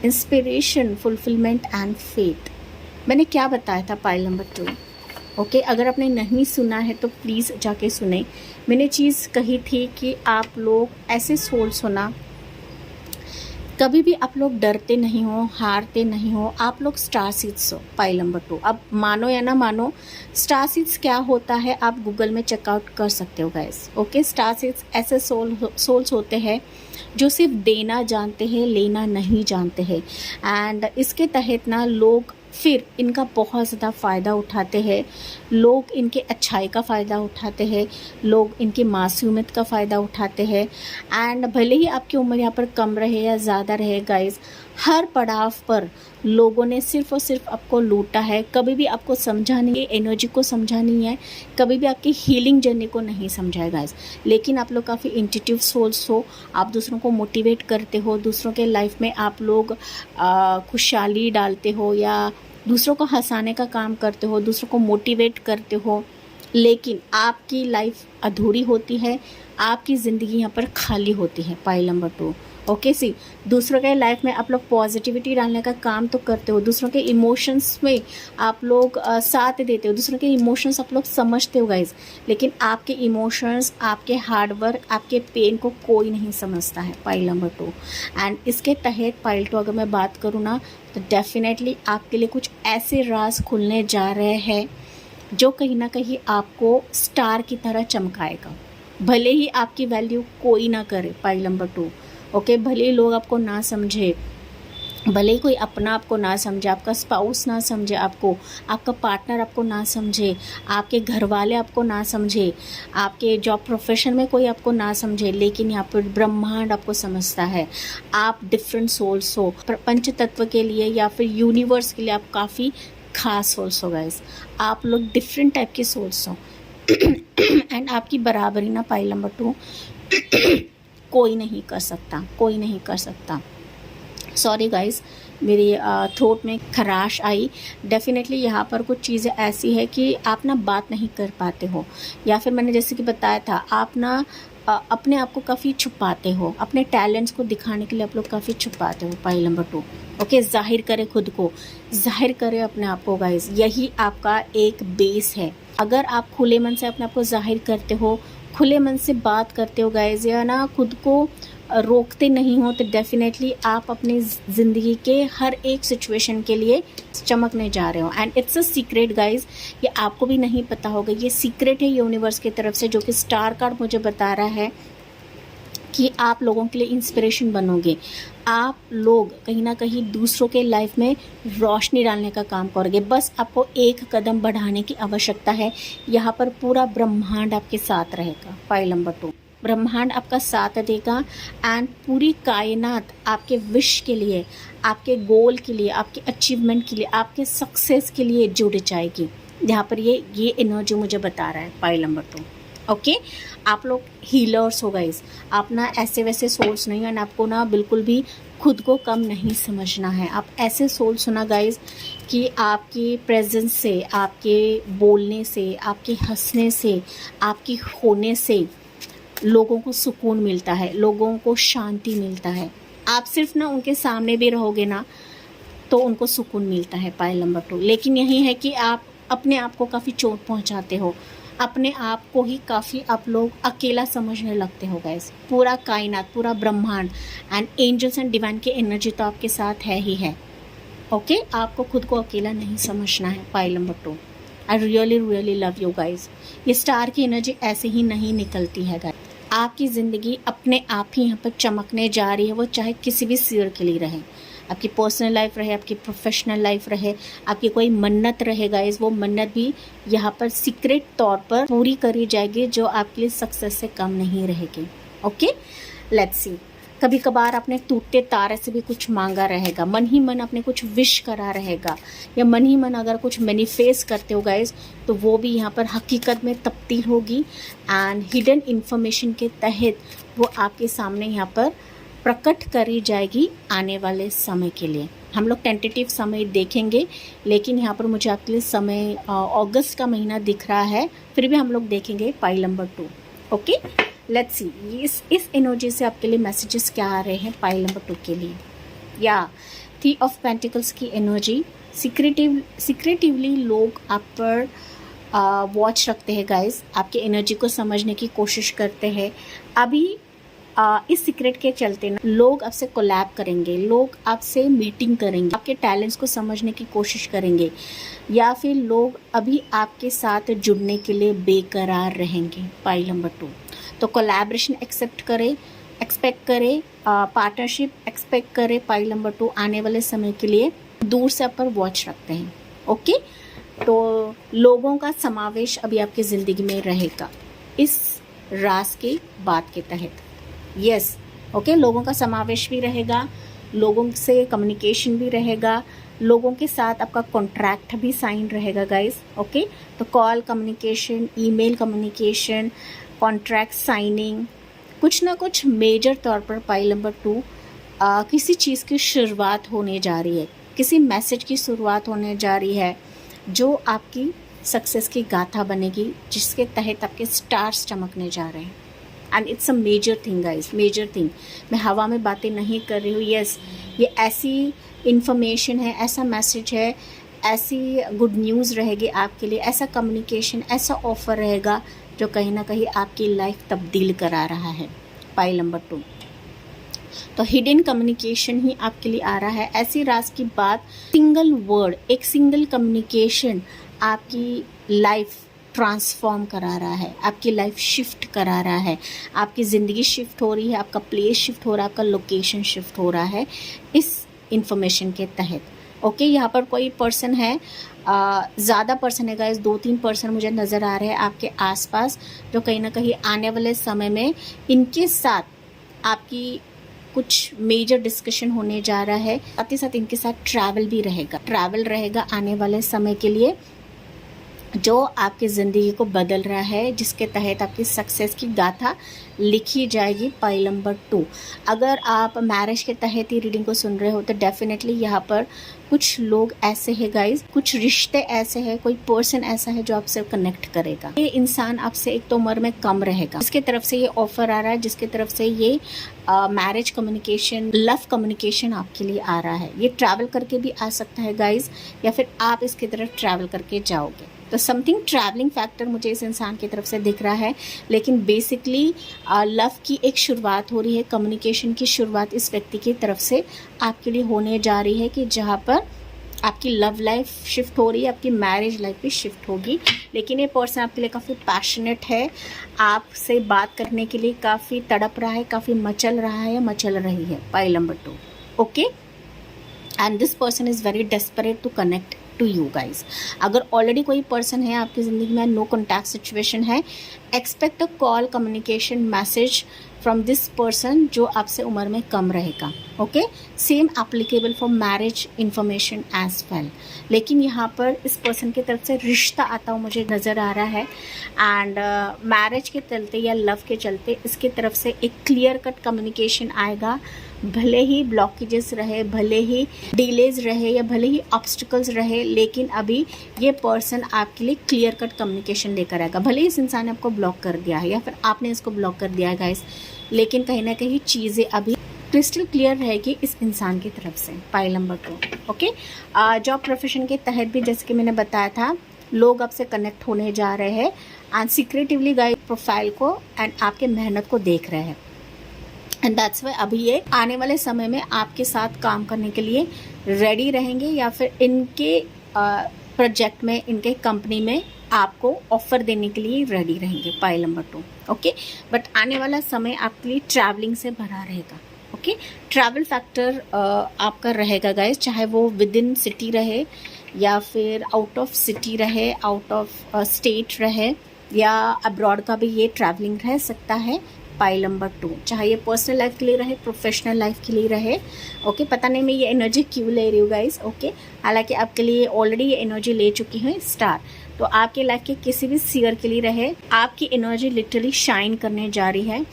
inspiration, fulfilment and faith. मैंने क्या बताया था पाइल नंबर 2? ओके, अगर आपने नहीं सुना है तो प्लीज़ जाके सुने। मैंने चीज़ कही थी कि आप लोग ऐसे सोल्स हो ना, कभी भी आप लोग डरते नहीं हो, हारते नहीं हो, आप लोग स्टार सीड्स हो पाइल नंबर 2। अब मानो या ना मानो, स्टार सीड्स क्या होता है आप गूगल में चेकआउट कर सकते हो गाइस। ओके, स्टार सीड्स ऐसे सोल्स होते हैं जो सिर्फ देना जानते हैं, लेना नहीं जानते हैं। एंड इसके तहत ना लोग फिर इनका बहुत ज़्यादा फ़ायदा उठाते हैं, लोग इनके अच्छाई का फ़ायदा उठाते हैं, लोग इनकी मासूमियत का फ़ायदा उठाते हैं। एंड भले ही आपकी उम्र यहाँ पर कम रहे या ज़्यादा रहे गाइस, हर पड़ाव पर लोगों ने सिर्फ और सिर्फ आपको लूटा है, कभी भी आपको समझा नहीं है, एनर्जी को समझा नहीं है, कभी भी आपकी हीलिंग जर्नी को नहीं समझा है गाइस। लेकिन आप लोग काफ़ी इंट्यूटिव सोल्स हो, आप दूसरों को मोटिवेट करते हो, दूसरों के लाइफ में आप लोग खुशहाली डालते हो या दूसरों को हंसाने का काम करते हो, दूसरों को मोटिवेट करते हो, लेकिन आपकी लाइफ अधूरी होती है, आपकी ज़िंदगी यहाँ पर खाली होती है पाइल नंबर 2। ओके, सी दूसरों के लाइफ में आप लोग पॉजिटिविटी डालने का काम तो करते हो, दूसरों के इमोशंस में आप लोग साथ देते हो, दूसरों के इमोशंस आप लोग समझते हो गाइज, लेकिन आपके इमोशंस, आपके हार्डवर्क, आपके पेन को कोई नहीं समझता है पाइल नंबर 2। एंड इसके तहत पाइल 2 अगर मैं बात करूँ ना, तो डेफिनेटली आपके लिए कुछ ऐसे राज खुलने जा रहे हैं जो कहीं ना कहीं आपको स्टार की तरह चमकाएगा। भले ही आपकी वैल्यू कोई ना करे पाइल नंबर 2। ओके, भले ही लोग आपको ना समझे, भले ही कोई अपना आपको ना समझे, आपका स्पाउस ना समझे आपको, आपका पार्टनर आपको ना समझे, आपके घर वाले आपको ना समझे, आपके जॉब प्रोफेशन में कोई आपको ना समझे, लेकिन यहाँ पर ब्रह्मांड आपको समझता है। आप डिफरेंट सोल्स हो, पंच तत्व के लिए या फिर यूनिवर्स के लिए आप काफ़ी खास सोल्स हो गाइस। आप लोग डिफरेंट टाइप के सोल्स हो एंड आपकी बराबरी ना पाइल नंबर 2 कोई नहीं कर सकता, कोई नहीं कर सकता। सॉरी गाइस, मेरी थ्रोट में खराश आई। डेफिनेटली यहाँ पर कुछ चीज़ें ऐसी है कि आप ना बात नहीं कर पाते हो, या फिर मैंने जैसे कि बताया था, आप ना अपने आप को काफ़ी छुपाते हो, अपने टैलेंट्स को दिखाने के लिए आप लोग काफ़ी छुपाते हो। पाइल नंबर 2 ओके, जाहिर करें खुद को, जाहिर करें अपने आप को गाइस, यही आपका एक बेस है। अगर आप खुले मन से अपने आप को जाहिर करते हो, खुले मन से बात करते हो गाइस, या ना खुद को रोकते नहीं हो, तो डेफिनेटली आप अपनी ज़िंदगी के हर एक सिचुएशन के लिए चमकने जा रहे हो। And it's a secret guys, ये आपको भी नहीं पता होगा, ये सीक्रेट है यूनिवर्स की तरफ से, जो कि स्टार कार्ड मुझे बता रहा है कि आप लोगों के लिए इंस्पिरेशन बनोगे। आप लोग कहीं ना कहीं दूसरों के लाइफ में रोशनी डालने का काम करोगे। बस आपको एक कदम बढ़ाने की आवश्यकता है। यहाँ पर पूरा ब्रह्मांड आपके साथ रहेगा। पाइल नंबर 2, ब्रह्मांड आपका साथ देगा एंड पूरी कायनात आपके विश के लिए, आपके गोल के लिए, आपके अचीवमेंट के लिए, आपके सक्सेस के लिए जुड़ जाएगी। यहाँ पर ये एनर्जी मुझे बता रहा है पाइल नंबर 2। ओके, आप लोग हीलर्स हो गाइस, आप ना ऐसे वैसे सोल्स नहीं है, आपको ना बिल्कुल भी खुद को कम नहीं समझना है। आप ऐसे सोल्स हो ना गाइस कि आपके प्रेजेंस से, आपके बोलने से, आपके हंसने से, आपके होने से लोगों को सुकून मिलता है, लोगों को शांति मिलता है। आप सिर्फ ना उनके सामने भी रहोगे ना तो उनको सुकून मिलता है। पाइल नंबर 2, लेकिन यही है कि आप अपने आप को काफ़ी चोट पहुंचाते हो, अपने आप को ही काफ़ी आप लोग अकेला समझने लगते हो गाइस। पूरा कायनात, पूरा ब्रह्मांड एंड एंजल्स एंड डिवाइन की एनर्जी तो आपके साथ है ही है। ओके, आपको खुद को अकेला नहीं समझना है। Pile number 2, I really really love you guys. ये स्टार की एनर्जी ऐसे ही नहीं निकलती है गाइज। आपकी ज़िंदगी अपने आप ही यहाँ पर चमकने जा रही है, वो चाहे किसी भी स्फीयर के लिए रहे, आपकी पर्सनल लाइफ रहे, आपकी प्रोफेशनल लाइफ रहे, आपकी कोई मन्नत रहे गाइज, वो मन्नत भी यहाँ पर सीक्रेट तौर पर पूरी करी जाएगी, जो आपके लिए सक्सेस से कम नहीं रहेगी। ओके, लेट्स सी। कभी कभार आपने टूटते तारे से भी कुछ मांगा रहेगा, मन ही मन आपने कुछ विश करा रहेगा, या मन ही मन अगर कुछ मैनिफेस्ट करते हो गाइज, तो वो भी यहाँ पर हकीकत में तब्दील होगी एंड हिडन इन्फॉर्मेशन के तहत वो आपके सामने यहाँ पर प्रकट करी जाएगी आने वाले समय के लिए। हम लोग टेंटेटिव समय देखेंगे, लेकिन यहाँ पर मुझे आपके लिए समय अगस्त का महीना दिख रहा है, फिर भी हम लोग देखेंगे पाइल नंबर 2। ओके, लेट्स सी इस एनर्जी से आपके लिए मैसेजेस क्या आ रहे हैं पाइल नंबर 2 के लिए। या थ्री ऑफ पेंटिकल्स की एनर्जी, सिक्रेटिवली लोग आप पर वॉच रखते हैं गाइस, आपके एनर्जी को समझने की कोशिश करते हैं। अभी इस सीक्रेट के चलते ना लोग आपसे कोलैब करेंगे, लोग आपसे मीटिंग करेंगे, आपके टैलेंट्स को समझने की कोशिश करेंगे, या फिर लोग अभी आपके साथ जुड़ने के लिए बेकरार रहेंगे। पाइल नंबर 2, तो कोलैबोरेशन एक्सेप्ट करें, पार्टनरशिप एक्सपेक्ट करें। पाइल नंबर 2 आने वाले समय के लिए दूर से आप पर वॉच रखते हैं। ओके, तो लोगों का समावेश अभी आपकी ज़िंदगी में रहेगा इस राज की बात के तहत। यस, ओके, लोगों का समावेश भी रहेगा, लोगों से कम्युनिकेशन भी रहेगा, लोगों के साथ आपका कॉन्ट्रैक्ट भी साइन रहेगा गाइस। ओके, तो call communication, email communication, contract signing, कुछ ना कुछ मेजर तौर पर पाइल नंबर 2 किसी चीज़ की शुरुआत होने जा रही है, किसी मैसेज की शुरुआत होने जा रही है, जो आपकी सक्सेस की गाथा बनेगी, जिसके तहत आपके स्टार्स चमकने जा रहे हैं। And it's a major thing guys, major thing. मैं हवा में बातें नहीं कर रही हूँ। यस, ये ऐसी इन्फॉर्मेशन है, ऐसा मैसेज है, ऐसी गुड न्यूज़ रहेगी आपके लिए, ऐसा कम्युनिकेशन, ऐसा ऑफर रहेगा जो कहीं ना कहीं आपकी लाइफ तब्दील करा रहा है। पाइल नंबर 2, तो हिडन कम्युनिकेशन ही आपके लिए आ रहा है। ऐसी राज की बात, सिंगल वर्ड, एक सिंगल कम्युनिकेशन आपकी लाइफ ट्रांसफॉर्म करा रहा है, आपकी लाइफ शिफ्ट करा रहा है, आपकी ज़िंदगी शिफ्ट हो रही है, आपका प्लेस शिफ्ट हो रहा है, आपका लोकेशन शिफ्ट हो रहा है। इस इन्फॉर्मेशन के तहत। ओके, यहाँ पर कोई पर्सन है, ज़्यादा पर्सन है गाइस, 2-3 पर्सन मुझे नज़र आ रहे हैं आपके आसपास, जो कहीं ना कहीं आने वाले समय में इनके साथ आपकी कुछ मेजर डिस्कशन होने जा रहा है। साथ ही साथ इनके साथ ट्रैवल रहेगा आने वाले समय के लिए, जो आपकी ज़िंदगी को बदल रहा है, जिसके तहत आपकी सक्सेस की गाथा लिखी जाएगी। पाइल नंबर 2, अगर आप मैरिज के तहत ही रीडिंग को सुन रहे हो तो डेफिनेटली यहाँ पर कुछ लोग ऐसे हैं गाइज, कुछ रिश्ते ऐसे हैं, कोई पर्सन ऐसा है जो आपसे कनेक्ट करेगा। ये इंसान आपसे एक तो उम्र में कम रहेगा, जिसके तरफ से ये ऑफर आ रहा है, जिसके तरफ से ये मैरिज कम्युनिकेशन, लव कम्युनिकेशन आपके लिए आ रहा है। ये ट्रैवल करके भी आ सकता है गाइज, या फिर आप इसकी तरफ ट्रैवल करके जाओगे। तो समथिंग ट्रैवलिंग फैक्टर मुझे इस इंसान की तरफ से दिख रहा है, लेकिन बेसिकली लव की एक शुरुआत हो रही है, कम्युनिकेशन की शुरुआत इस व्यक्ति की तरफ से आपके लिए होने जा रही है, कि जहाँ पर आपकी लव लाइफ शिफ्ट हो रही है, आपकी मैरिज लाइफ भी शिफ्ट होगी। लेकिन ये पर्सन आपके लिए काफ़ी पैशनेट है, आपसे बात करने के लिए काफ़ी तड़प रहा है, काफ़ी मचल रहा है या मचल रही है। Pile number 2, okay, and this person is very desperate to connect to you guys. अगर ऑलरेडी कोई पर्सन है आपकी ज़िंदगी में, नो कॉन्टैक्ट सिचुएशन है, expect a call, communication, message from this person जो आपसे उम्र में कम रहेगा। Okay, same applicable for marriage information as well. लेकिन यहाँ पर इस पर्सन की तरफ से रिश्ता आता हुआ मुझे नज़र आ रहा है, एंड मैरिज के चलते या लव के चलते इसकी तरफ से एक क्लियर कट कम्युनिकेशन आएगा। भले ही ब्लॉकेजेस रहे, भले ही डिलेज रहे, या भले ही ऑब्स्टिकल्स रहे, लेकिन अभी ये पर्सन आपके लिए क्लियर कट कम्युनिकेशन लेकर आएगा। भले ही इस इंसान ने आपको ब्लॉक कर दिया है या फिर आपने इसको ब्लॉक कर दिया है गाइस, लेकिन कहीं ना कहीं चीज़ें अभी क्रिस्टल क्लियर रहेगी इस इंसान की तरफ से। Pile number 2, okay, job profession के तहत भी जैसे कि मैंने बताया था, लोग आपसे कनेक्ट होने जा रहे हैं एंड सीक्रेटिवली गाइस प्रोफाइल को एंड आपके मेहनत को देख रहे हैं, एंड दैट्स वाई अभी ये आने वाले समय में आपके साथ काम करने के लिए रेडी रहेंगे, या फिर इनके प्रोजेक्ट में, इनके कंपनी में आपको ऑफर देने के लिए रेडी रहेंगे। पाइल नंबर 2, ओके, बट आने वाला समय आपके लिए ट्रैवलिंग से भरा रहेगा। ओके, ट्रैवल फैक्टर आपका रहेगा गाइस, चाहे वो विद इन सिटी रहे या फिर आउट ऑफ सिटी रहे, आउट ऑफ स्टेट रहे, या अब्रॉड का भी ये ट्रैवलिंग रह सकता है। पाइल नंबर 2, चाहे ये पर्सनल लाइफ के लिए रहे, प्रोफेशनल लाइफ के लिए रहे। ओके, पता नहीं मैं ये एनर्जी क्यों ले रही हूँ गाइस। ओके, हालांकि आपके लिए ऑलरेडी ये एनर्जी ले चुकी हूँ स्टार, तो आपके लाइफ के किसी भी सीयर के लिए रहे, आपकी एनर्जी लिटरली शाइन करने जा रही है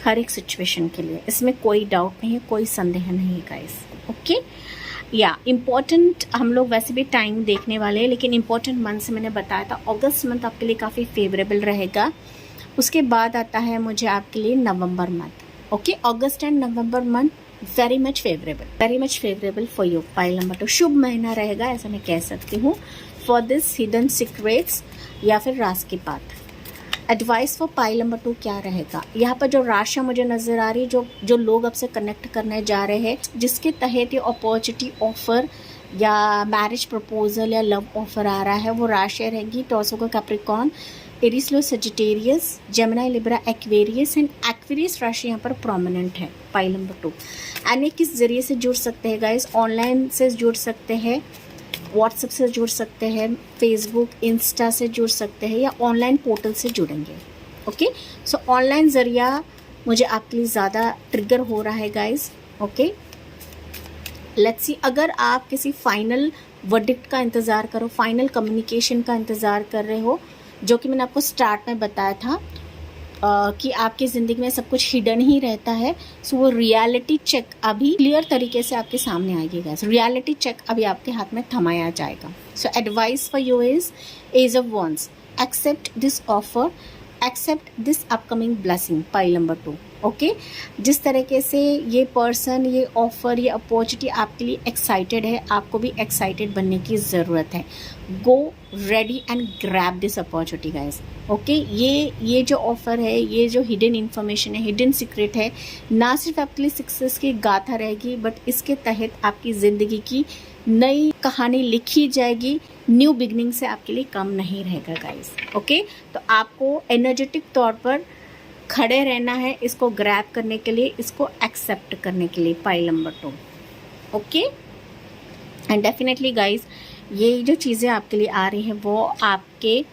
हर एक सिचुएशन के लिए, इसमें कोई डाउट नहीं है, कोई संदेह नहीं है गाइस। ओके, या इम्पॉर्टेंट हम लोग वैसे भी टाइम देखने वाले हैं, लेकिन इम्पॉर्टेंट मंथ से मैंने बताया था अगस्त मंथ आपके लिए काफ़ी फेवरेबल रहेगा। उसके बाद आता है मुझे आपके लिए November month. Okay, August and November month very much favourable for you. Pile number 2, शुभ महीना रहेगा ऐसा मैं कह सकती हूँ फॉर दिस हिडन सीक्रेट्स या फिर राज की बात। एडवाइस फॉर पाइल नंबर 2 क्या रहेगा? यहाँ पर जो राशियाँ मुझे नज़र आ रही, जो लोग आपसे कनेक्ट करने जा रहे हैं, जिसके तहत ये अपॉर्चुनिटी ऑफर या मैरिज प्रपोजल या लव ऑफर आ रहा है, वो राशियाँ रहेंगी torso, Capricorn, Aries, low, Sagittarius, Gemini, Libra, Aquarius, and Aquarius राशि यहाँ पर प्रोमिनेंट है। पाइल नंबर 2, एंड ये किस जरिए से जुड़ सकते हैं गाइस? ऑनलाइन से जुड़ सकते हैं, व्हाट्सएप से जुड़ सकते हैं, फेसबुक, इंस्टा से जुड़ सकते हैं, या ऑनलाइन पोर्टल से जुड़ेंगे। ओके, सो ऑनलाइन ज़रिया मुझे आपके लिए ज़्यादा ट्रिगर हो रहा है गाइस। ओके, लेट्स सी, अगर आप किसी फाइनल वर्डिक्ट का इंतज़ार करो, फाइनल कम्युनिकेशन का इंतज़ार कर रहे हो, जो कि मैंने आपको स्टार्ट में बताया था कि आपकी ज़िंदगी में सब कुछ हिडन ही रहता है, सो वो रियलिटी चेक अभी क्लियर तरीके से आपके सामने आएगी गाइस। रियलिटी चेक अभी आपके हाथ में थमाया जाएगा। So advice for you is ace of wands, accept this offer, accept this upcoming blessing. Pile number 2, okay, जिस तरीके से ये पर्सन, ये ऑफर, ये अपॉर्चुनिटी आपके लिए एक्साइटेड है, आपको भी एक्साइटेड बनने की ज़रूरत है। गो ready and grab this opportunity guys. Okay, ये जो ऑफर है, ये जो हिडन इन्फॉर्मेशन है, हिडन सीक्रेट है, ना सिर्फ आपके लिए सक्सेस की गाथा रहेगी, बट इसके तहत आपकी ज़िंदगी की नई कहानी लिखी जाएगी। न्यू बिगनिंग से आपके लिए कम नहीं रहेगा गाइस। ओके, तो आपको एनर्जेटिक तौर पर खड़े रहना है इसको ग्रैब करने के लिए, इसको एक्सेप्ट करने के लिए। Pile number 2, okay. And definitely guys, ये जो चीज़ें आपके लिए आ रही हैं वो आपके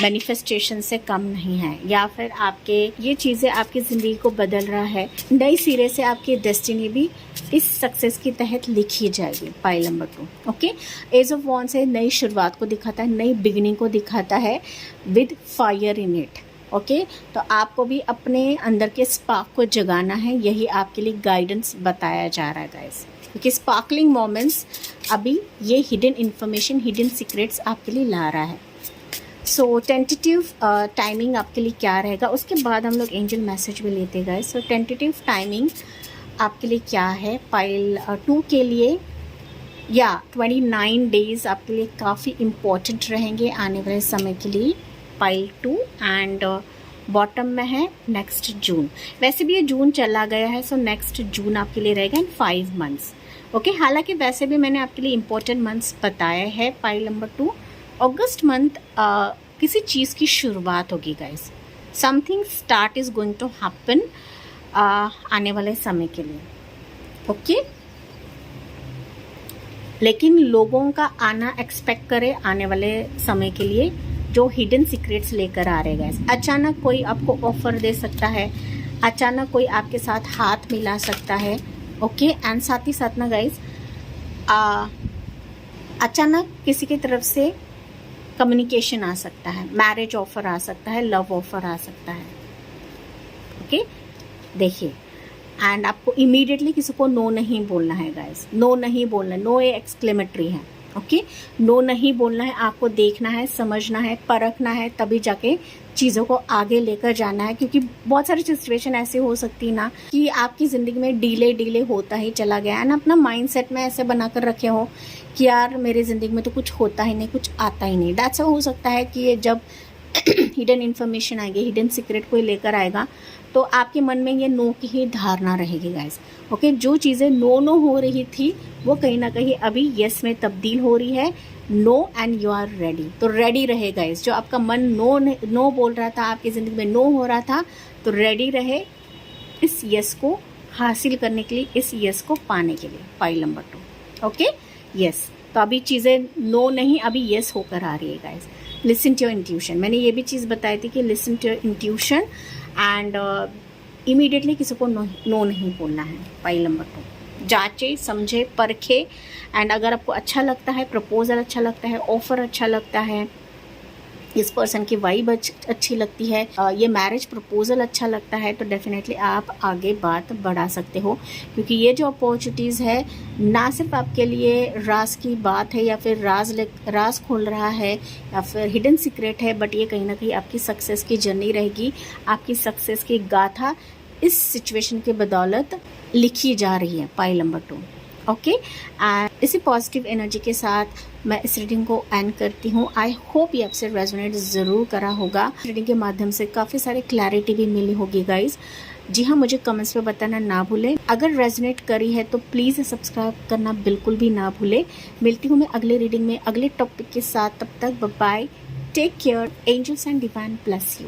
मैनिफेस्टेशन से कम नहीं है, या फिर आपके ये चीज़ें आपकी ज़िंदगी को बदल रहा है। नई सिरे से आपकी डेस्टिनी भी इस सक्सेस के तहत लिखी जाएगी। Pile number 2, okay. Ace of wands है, नई शुरुआत को दिखाता है, नई बिगिनिंग को दिखाता है with fire in it, okay. तो आपको भी अपने अंदर के स्पार्क को जगाना है, यही आपके लिए गाइडेंस बताया जा रहा है गाइस, क्योंकि स्पार्कलिंग मोमेंट्स अभी ये हिडन इन्फॉर्मेशन, हिडन सीक्रेट्स आपके लिए ला रहा है। सो टेंटेटिव टाइमिंग आपके लिए क्या रहेगा, उसके बाद हम लोग एंजल मैसेज भी लेते गए। सो टेंटेटिव टाइमिंग आपके लिए क्या है पाइल 2 के लिए, या 29 डेज आपके लिए काफ़ी इम्पोर्टेंट रहेंगे आने वाले समय के लिए पाइल 2। एंड बॉटम में है नेक्स्ट जून। वैसे भी ये जून चला गया है, सो नेक्स्ट जून आपके लिए रहेगा इन 5 मंथ्स, ओके। हालांकि वैसे भी मैंने आपके लिए इम्पोर्टेंट मंथ्स बताए हैं। पाइल नंबर 2, अगस्त मंथ किसी चीज़ की शुरुआत होगी guys, something start is going to happen आने वाले समय के लिए, ओके। लेकिन लोगों का आना एक्सपेक्ट करें आने वाले समय के लिए, जो हिडन सीक्रेट्स लेकर आ रहे हैं गाइस। अचानक कोई आपको ऑफर दे सकता है, अचानक कोई आपके साथ हाथ मिला सकता है, ओके। एंड साथ ही साथ ना गाइस, अचानक किसी की तरफ से कम्युनिकेशन आ सकता है, मैरिज ऑफर आ सकता है, लव ऑफर आ सकता है, ओके। देखिए, एंड आपको इमीडिएटली किसी को नो नहीं बोलना है गाइस, नो नहीं बोलना, नो ये एक्सक्लेमेटरी है, ओके। नो नहीं बोलना है, आपको देखना है, समझना है, परखना है, तभी जाके चीज़ों को आगे लेकर जाना है। क्योंकि बहुत सारी सिचुएशन ऐसी हो सकती है ना कि आपकी ज़िंदगी में डिले होता ही चला गया है ना, अपना माइंडसेट में ऐसे बनाकर रखे हो कि यार मेरी ज़िंदगी में तो कुछ होता ही नहीं, कुछ आता ही नहीं। दैट्स हो सकता है कि ये जब हिडन इन्फॉर्मेशन आएगी, हिडन सीक्रेट कोई लेकर आएगा, तो आपके मन में ये नो की ही धारणा रहेगी गाइस, ओके। जो चीज़ें नो हो रही थी वो कहीं ना कहीं अभी यस में तब्दील हो रही है, no, and you are ready. तो रेडी रहे गाइस, जो आपका मन नो बोल रहा था, आपकी ज़िंदगी में नो हो रहा था, तो रेडी रहे इस यस को हासिल करने के लिए, इस यस को पाने के लिए। Pile number 2, okay, yes. तो अभी चीज़ें नो नहीं, अभी यस होकर आ रही है guys. Listen to your intuition, मैंने ये भी चीज़ बताई थी कि listen to your intuition and immediately किसी को नो नहीं बोलना है। पाइल नंबर 2, जांचे, समझे, परखे, एंड अगर आपको अच्छा लगता है, प्रपोजल अच्छा लगता है, ऑफर अच्छा लगता है, इस पर्सन की वाइब अच्छी लगती है, ये मैरिज प्रपोजल अच्छा लगता है, तो डेफिनेटली आप आगे बात बढ़ा सकते हो। क्योंकि ये जो अपॉर्चुनिटीज़ है ना सिर्फ आपके लिए राज की बात है, या फिर राज खोल रहा है, या फिर हिडन सीक्रेट है, बट ये कहीं ना कहीं आपकी सक्सेस की जर्नी रहेगी, आपकी सक्सेस की गाथा इस सिचुएशन के बदौलत लिखी जा रही है। Pile number 2, okay. एंड इसी पॉजिटिव एनर्जी के साथ मैं इस रीडिंग को एंड करती हूँ। आई होप ये आपसे रेजोनेट ज़रूर करा होगा। रीडिंग के माध्यम से काफ़ी सारी क्लैरिटी भी मिली होगी गाइज। जी हाँ, मुझे कमेंट्स में बताना ना भूलें। अगर रेजोनेट करी है तो प्लीज़ सब्सक्राइब करना बिल्कुल भी ना भूलें। मिलती हूँ मैं अगले रीडिंग में अगले टॉपिक के साथ। तब तक bye bye, take care, angels and divine bless you.